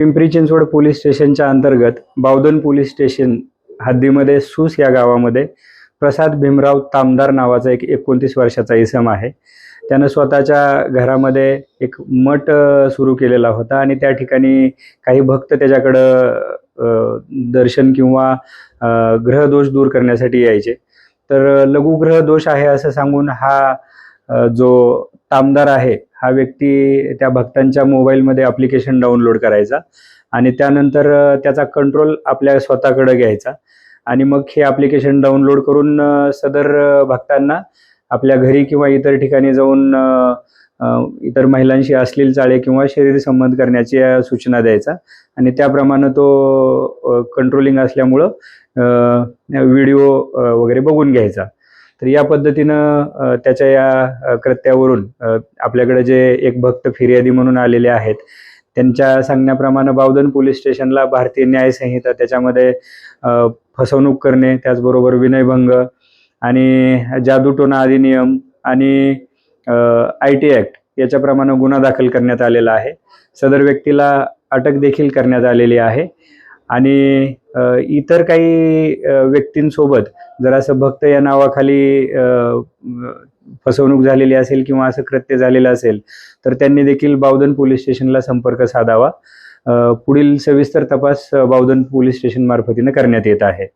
Pimpri Chinchwad police स्टेशनच्या अंतर्गत Bavdhan police station हद्दीमध्ये सूस या गावामध्ये प्रसाद भीमराव तामदार नावाचा एक 29 वर्षाचा इसम आहे. त्यानं स्वतःच्या घरामध्ये एक मठ सुरू केलेला होता आणि त्या ठिकाणी काही भक्त त्याच्याकडं दर्शन किंवा ग्रहदोष दूर करण्यासाठी यायचे. तर लघुग्रह दोष आहे असं सांगून जो तामदार आहे हा व्यक्ती त्या भक्तांच्या मोबाईलमध्ये ॲप्लिकेशन डाउनलोड करायचा आणि त्यानंतर त्याचा कंट्रोल आपल्या स्वतःकडे घ्यायचा आणि मग हे ॲप्लिकेशन डाउनलोड करून सदर भक्तांना आपल्या घरी किंवा इतर ठिकाणी जाऊन इतर महिलांशी अश्लील चाळे किंवा शरीर संबंध करण्याची सूचना द्यायचा आणि त्याप्रमाणे तो कंट्रोलिंग असल्यामुळं व्हिडिओ वगैरे बघून घ्यायचा. तर या पद्धतीनं त्याच्या या कृत्यावरून आपल्याकडे जे एक भक्त फिर्यादी म्हणून आलेले आहेत त्यांच्या सांगण्याप्रमाणे बावधन पोलीस स्टेशनला भारतीय न्याय संहिता त्याच्यामध्ये फसवणूक करणे, त्याचबरोबर विनयभंग आणि जादूटोणा अधिनियम आणि IT ॲक्ट याच्याप्रमाणे गुन्हा दाखल करण्यात आलेला आहे. सदर व्यक्तीला अटक देखील करण्यात आलेली आहे आणि इतर काही व्यक्तींसोबत जर असं भक्त या नावाखाली फसवणूक झालेली असेल किंवा असं कृत्य झालेलं असेल तर त्यांनी देखील बावधन पोलीस स्टेशनला संपर्क साधावा. पुढील सविस्तर तपास बावधन पोलीस स्टेशन मार्फतीने करण्यात येत आहे.